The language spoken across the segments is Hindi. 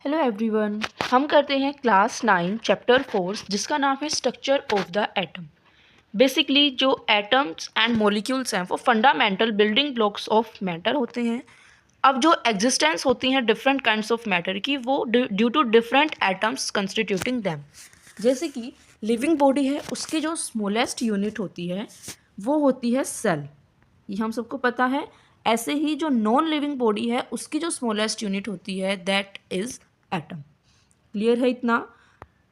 हेलो एवरीवन, हम करते हैं क्लास 9 चैप्टर 4 जिसका नाम है structure of the atom. Basically जो एटम्स एंड मॉलिक्यूल्स हैं वो fundamental building blocks of matter होते हैं। अब जो एग्जिस्टेंस होती हैं डिफरेंट काइंड्स ऑफ मैटर की, वो due to different atoms constituting them. जैसे कि लिविंग बॉडी है, उसकी जो स्मॉलेस्ट यूनिट होती है वो होती है सेल, ये हम सबको पता है। ऐसे ही जो नॉन लिविंग बॉडी है उसकी जो स्मॉलेस्ट यूनिट होती है दैट इज़ एटम। क्लियर है इतना?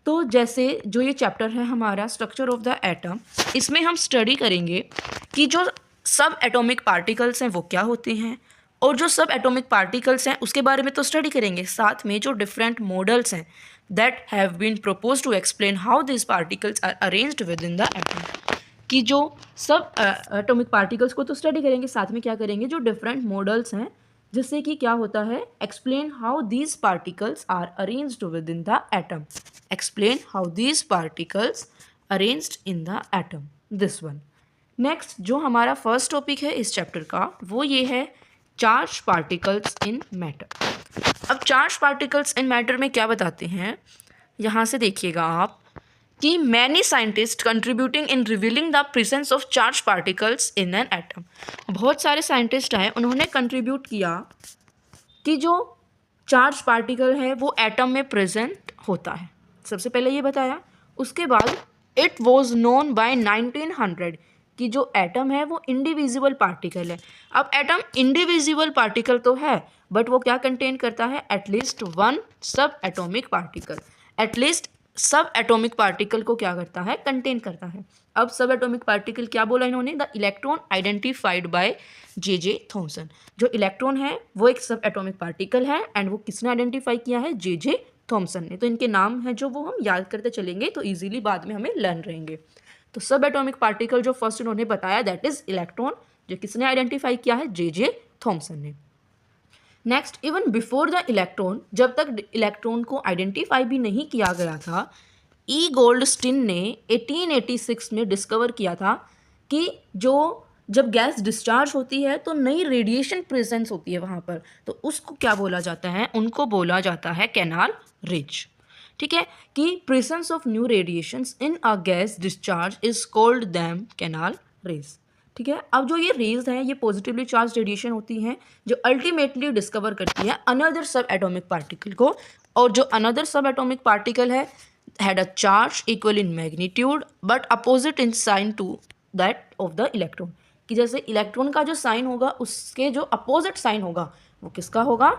तो जैसे जो ये चैप्टर है हमारा स्ट्रक्चर ऑफ द एटम, इसमें हम स्टडी करेंगे कि जो सब एटॉमिक पार्टिकल्स हैं वो क्या होते हैं, और जो सब एटॉमिक पार्टिकल्स हैं उसके बारे में तो स्टडी करेंगे, साथ में जो डिफरेंट मॉडल्स हैं that have been propose to explain how this particles are arranged within the atom. कि जो सब एटॉमिक पार्टिकल्स को तो स्टडी करेंगे, साथ में क्या करेंगे, जो डिफरेंट मॉडल्स हैं, जिससे कि क्या होता है, explain how these particles are arranged within the atom. Explain how these particles arranged in the atom, this one. Next जो हमारा फर्स्ट टॉपिक है इस चैप्टर का वो ये है चार्ज पार्टिकल्स इन मैटर। अब चार्ज पार्टिकल्स इन मैटर में क्या बताते हैं, यहाँ से देखिएगा आप कि many scientist contributing in revealing the presence of charge particles in an atom. बहुत सारे साइंटिस्ट हैं, उन्होंने कंट्रीब्यूट किया कि जो चार्ज पार्टिकल है वो एटम में प्रेजेंट होता है। सबसे पहले ये बताया, उसके बाद इट वॉज नोन बाय 1900 कि जो एटम है वो इंडिविजिबल पार्टिकल है। अब एटम इंडिविजिबल पार्टिकल तो है, बट वो क्या कंटेन करता है, एटलीस्ट वन सब एटॉमिक पार्टिकल। एटलीस्ट सब एटॉमिक पार्टिकल को क्या करता है, कंटेन करता है। अब सब एटॉमिक पार्टिकल क्या बोला इन्होंने, the electron identified by J Thomson. जो इलेक्ट्रॉन है वो एक सब एटॉमिक पार्टिकल है, एंड वो किसने आइडेंटिफाई किया है, जे थॉमसन ने। तो इनके नाम है जो वो हम याद करते चलेंगे तो ईजिली बाद में हमें लर्न रहेंगे। तो सब एटॉमिक पार्टिकल जो फर्स्ट इन्होंने बताया दैट इज इलेक्ट्रॉन, जो किसने आइडेंटिफाई किया है, जे थॉमसन ने। Next, even before the electron, जब तक इलेक्ट्रॉन को आइडेंटिफाई भी नहीं किया गया था, ई गोल्डस्टीन ने 1886 में डिस्कवर किया था कि जो जब गैस डिस्चार्ज होती है तो नई रेडिएशन प्रेजेंस होती है वहाँ पर, तो उसको क्या बोला जाता है, उनको बोला जाता है कैनाल रेज। ठीक है, कि presence of new radiations in a gas discharge is called them canal raise. ठीक है, अब जो ये रेज हैं ये पॉजिटिवली चार्ज रेडिएशन होती हैं जो अल्टीमेटली डिस्कवर करती है अनदर सब एटॉमिक पार्टिकल को, और जो अनदर सब एटॉमिक पार्टिकल है had a charge equal in magnitude but opposite in sign to that of the electron। कि जैसे इलेक्ट्रॉन का जो साइन होगा उसके जो अपोजिट साइन होगा वो किसका होगा,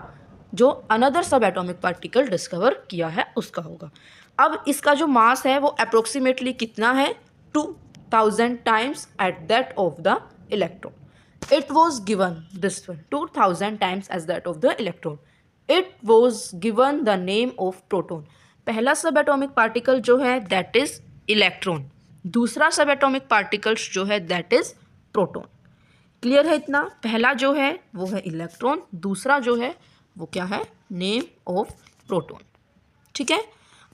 जो अनदर सब एटॉमिक पार्टिकल डिस्कवर किया है उसका होगा। अब इसका जो मास है वो अप्रोक्सीमेटली कितना है, 2000 times at that of the electron. It was given this one 2000 times as that of the electron. It was given the name of proton. पहला सब एटॉमिक पार्टिकल जो है दैट इज इलेक्ट्रॉन, दूसरा सब एटॉमिक पार्टिकल्स जो है दैट इज प्रोटॉन। क्लियर है इतना? पहला जो है वो है इलेक्ट्रॉन, दूसरा जो है वो क्या है, नेम ऑफ प्रोटॉन। ठीक है,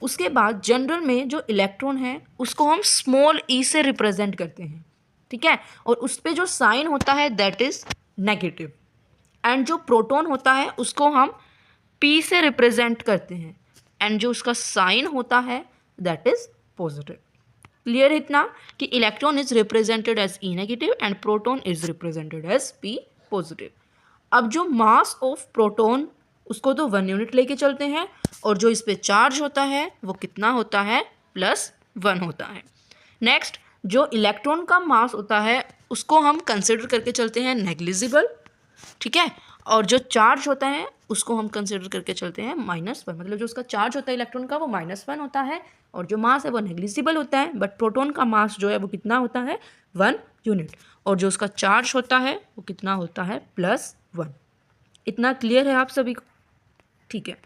उसके बाद जनरल में जो इलेक्ट्रॉन है उसको हम स्मॉल ई से रिप्रेजेंट करते हैं। ठीक है, और उस पर जो साइन होता है दैट इज नेगेटिव, एंड जो प्रोटॉन होता है उसको हम पी से रिप्रेजेंट करते हैं, एंड जो उसका साइन होता है दैट इज पॉजिटिव। क्लियर है इतना कि electron is represented as E negative and proton is represented as P positive. अब जो मास ऑफ प्रोटॉन उसको तो 1 यूनिट लेके चलते हैं, और जो इस पे चार्ज होता है वो कितना होता है, +1 होता है। नेक्स्ट, जो इलेक्ट्रॉन का मास होता है उसको हम कंसिडर करके चलते हैं नेग्लिजिबल। ठीक है, और जो चार्ज होता है उसको हम कंसिडर करके चलते हैं -1। मतलब जो उसका चार्ज होता है इलेक्ट्रॉन का वो -1 होता है, और जो मास है वो नेग्लिजिबल होता है, बट प्रोटॉन का मास जो है वो कितना होता है, 1 यूनिट, और जो उसका चार्ज होता है वो कितना होता है, +1। इतना क्लियर है आप सभी को? ठीक है,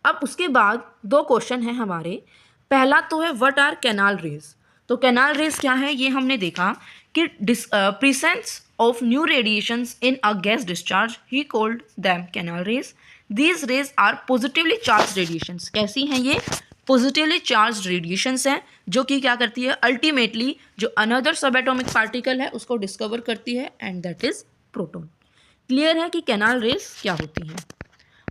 अब उसके बाद 2 क्वेश्चन हैं हमारे। पहला तो है व्हाट आर कैनाल रेज। तो कैनाल रेज क्या है ये हमने देखा कि presence of new radiations in a gas discharge, he called them canal rays. These rays are positively charged radiations. कैसी हैं ये? positively charged radiations हैं, जो कि क्या करती है, ultimately जो another subatomic particle है उसको discover करती है, and that is proton. Clear है कि canal rays क्या होती हैं?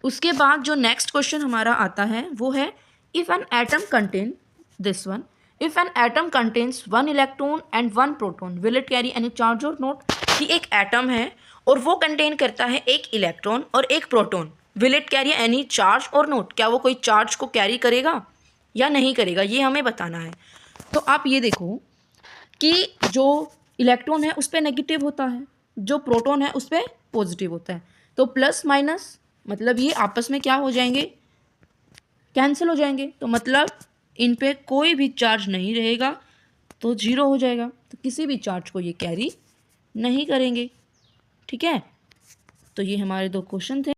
उसके बाद जो नेक्स्ट क्वेश्चन हमारा आता है वो है if an atom contain this one, if an atom contains 1 electron and 1 proton will it carry any charge और नोट। कि एक एटम है और वो कंटेन करता है एक इलेक्ट्रॉन और एक proton, will it carry any charge और नोट, क्या वो कोई चार्ज को कैरी करेगा या नहीं करेगा, ये हमें बताना है। तो आप ये देखो कि जो इलेक्ट्रॉन है उस पर नेगेटिव होता है, जो प्रोटॉन है उस पर पॉजिटिव होता है, तो प्लस माइनस मतलब ये आपस में क्या हो जाएंगे, कैंसिल हो जाएंगे, तो मतलब इन पे कोई भी चार्ज नहीं रहेगा तो जीरो हो जाएगा, तो किसी भी चार्ज को ये कैरी नहीं करेंगे। ठीक है, तो ये हमारे दो क्वेश्चन थे।